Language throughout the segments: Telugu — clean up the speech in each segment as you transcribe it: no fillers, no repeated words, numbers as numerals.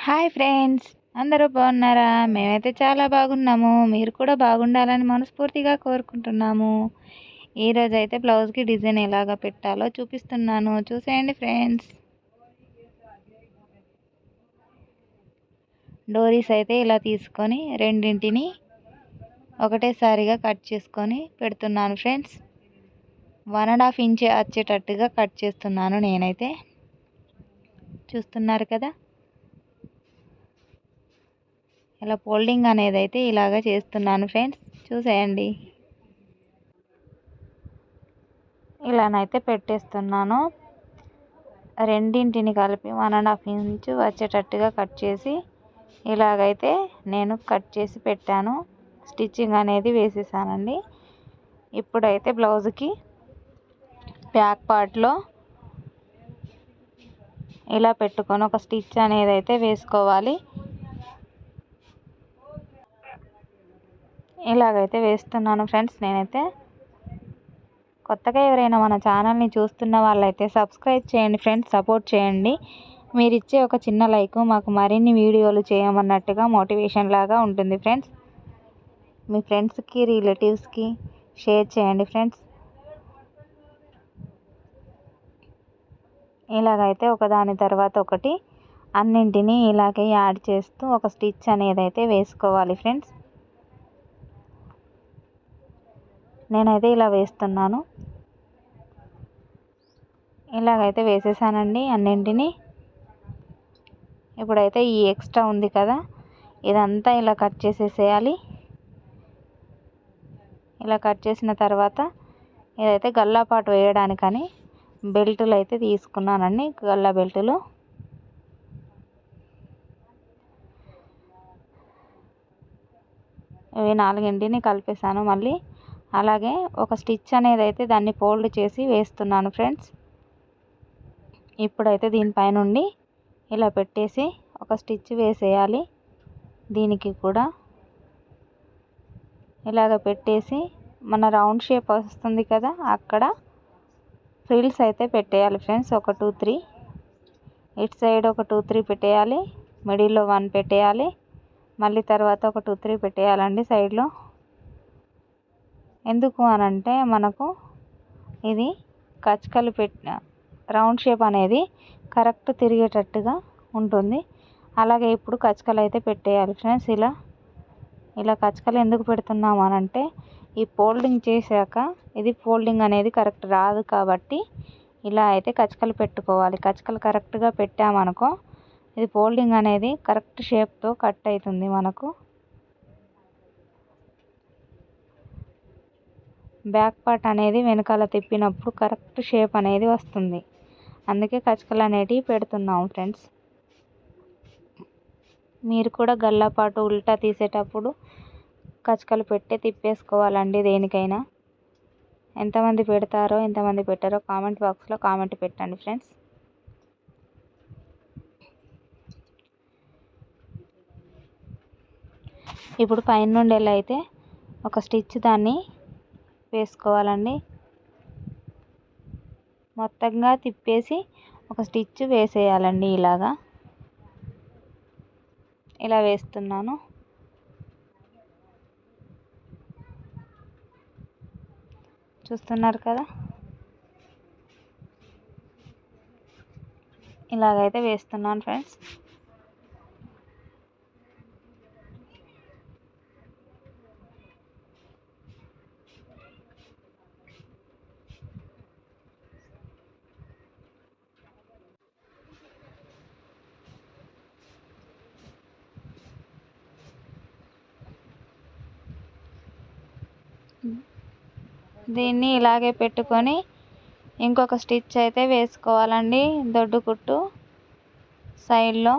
హాయ్ ఫ్రెండ్స్, అందరూ బాగున్నారా? మేమైతే చాలా బాగున్నాము. మీరు కూడా బాగుండాలని మనస్ఫూర్తిగా కోరుకుంటున్నాము. ఈరోజు అయితే బ్లౌజ్కి డిజైన్ ఎలాగ పెట్టాలో చూపిస్తున్నాను, చూసేయండి ఫ్రెండ్స్. డోరీస్ అయితే ఇలా తీసుకొని రెండింటిని ఒకటేసారిగా కట్ చేసుకొని పెడుతున్నాను ఫ్రెండ్స్. 1.5 ఇంచ్ వచ్చేటట్టుగా కట్ చేస్తున్నాను నేనైతే. చూస్తున్నారు కదా, ఇలా ఫోల్డింగ్ అనేది అయితే ఇలాగ చేస్తున్నాను ఫ్రెండ్స్, చూసేయండి. ఇలానైతే పెట్టేస్తున్నాను. రెండింటిని కలిపి 1.5 ఇంచ్ వచ్చేటట్టుగా కట్ చేసి ఇలాగైతే నేను కట్ చేసి పెట్టాను. స్టిచ్చింగ్ అనేది వేసేసానండి. ఇప్పుడైతే బ్లౌజ్కి బ్యాక్ పార్ట్లో ఇలా పెట్టుకొని ఒక స్టిచ్ అనేది అయితే వేసుకోవాలి. ఇలాగైతే వేస్తున్నాను ఫ్రెండ్స్ నేనైతే. కొత్తగా ఎవరైనా మన ఛానల్ని చూస్తున్న వాళ్ళైతే సబ్స్క్రైబ్ చేయండి ఫ్రెండ్స్, సపోర్ట్ చేయండి. మీరు ఇచ్చే ఒక చిన్న లైక్ మాకు మరిన్ని వీడియోలు చేయమన్నట్టుగా మోటివేషన్ లాగా ఉంటుంది ఫ్రెండ్స్. మీ ఫ్రెండ్స్కి రిలేటివ్స్కి షేర్ చేయండి ఫ్రెండ్స్. ఇలాగైతే ఒకదాని తర్వాత ఒకటి అన్నింటినీ ఇలాగే యాడ్ చేస్తూ ఒక స్టిచ్ అనేది అయితే వేసుకోవాలి ఫ్రెండ్స్. నేనైతే ఇలా వేస్తున్నాను. ఇలాగైతే వేసేసానండి అన్నింటినీ. ఇప్పుడైతే ఈ ఎక్స్ట్రా ఉంది కదా, ఇదంతా ఇలా కట్ చేసేసేయాలి. ఇలా కట్ చేసిన తర్వాత ఇదైతే గల్లాపాటు వేయడానికని బెల్టులు అయితే తీసుకున్నానండి, గల్లా బెల్టులు. ఇవి 4 కలిపేసాను మళ్ళీ. అలాగే ఒక స్టిచ్ అనేది అయితే దాన్ని ఫోల్డ్ చేసి వేస్తున్నాను ఫ్రెండ్స్. ఇప్పుడైతే దీనిపైనుండి ఇలా పెట్టేసి ఒక స్టిచ్ వేసేయాలి. దీనికి కూడా ఇలాగ పెట్టేసి మన రౌండ్ షేప్ వస్తుంది కదా, అక్కడ ఫ్రిల్స్ అయితే పెట్టేయాలి ఫ్రెండ్స్. ఒక 2, 3 ఇటు సైడ్ ఒక 2, 3 పెట్టేయాలి. మిడిల్లో 1 పెట్టేయాలి. మళ్ళీ తర్వాత ఒక 2, 3 పెట్టేయాలండి సైడ్లో. ఎందుకు అనంటే మనకు ఇది కచ్చకలు పెట్టిన రౌండ్ షేప్ అనేది కరెక్ట్ తిరిగేటట్టుగా ఉంటుంది. అలాగే ఇప్పుడు కచ్చకలు అయితే పెట్టేయాలి ఫ్రెండ్స్. ఇలా కచ్చకలు ఎందుకు పెడుతున్నాము అనంటే ఈ ఫోల్డింగ్ చేశాక ఇది ఫోల్డింగ్ అనేది కరెక్ట్ రాదు కాబట్టి ఇలా అయితే కచ్చకలు పెట్టుకోవాలి. కచ్చకలు కరెక్ట్గా పెట్టామనుకో ఇది ఫోల్డింగ్ అనేది కరెక్ట్ షేప్తో కట్ అవుతుంది మనకు. బ్యాక్ పార్ట్ అనేది వెనకాల తిప్పినప్పుడు కరెక్ట్ షేప్ అనేది వస్తుంది. అందుకే కచ్చకలు అనేటివి పెడుతున్నాము ఫ్రెండ్స్. మీరు కూడా గల్లాపాటు ఉల్టా తీసేటప్పుడు కచ్చకలు పెట్టి తిప్పేసుకోవాలండి దేనికైనా. ఎంతమంది పెడతారో ఎంతమంది పెట్టారో కామెంట్ బాక్స్లో కామెంట్ పెట్టండి ఫ్రెండ్స్. ఇప్పుడు పైన నుండి ఎలా అయితే ఒక స్టిచ్ దాన్ని వేసుకోవాలండి. మొత్తంగా తిప్పేసి ఒక స్టిచ్ వేసేయాలండి. ఇలా వేస్తున్నాను. చూస్తున్నారు కదా, ఇలాగైతే వేస్తున్నాను ఫ్రెండ్స్. దీన్ని ఇలాగే పెట్టుకొని ఇంకొక స్టిచ్ అయితే వేసుకోవాలండి. దొడ్డు కుట్టు సైడ్లో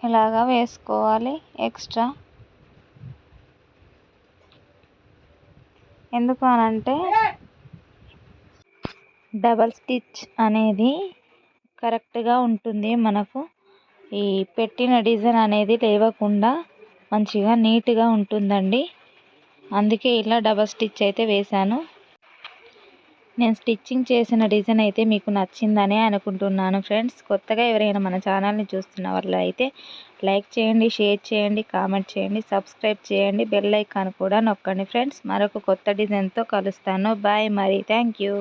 ఇలాగా వేసుకోవాలి ఎక్స్ట్రా. ఎందుకు అనంటే డబల్ స్టిచ్ అనేది కరెక్ట్గా ఉంటుంది. మనకు ఈ పెట్టిన డిజైన్ అనేది లేవకుండా మంచిగా నీట్గా ఉంటుందండి. అందుకే ఇలా డబల్ స్టిచ్ అయితే వేశాను. నేను స్టిచ్చింగ్ చేసిన డిజైన్ అయితే మీకు నచ్చిందనే అనుకుంటున్నాను ఫ్రెండ్స్. కొత్తగా ఎవరైనా మన ఛానల్ని చూస్తున్న వాళ్ళు అయితే లైక్ చేయండి, షేర్ చేయండి, కామెంట్ చేయండి, సబ్స్క్రైబ్ చేయండి, బెల్ ఐకాన్ కూడా నొక్కండి ఫ్రెండ్స్. మరొక కొత్త డిజైన్తో కలుస్తాను. బాయ్ మరి. Thank you.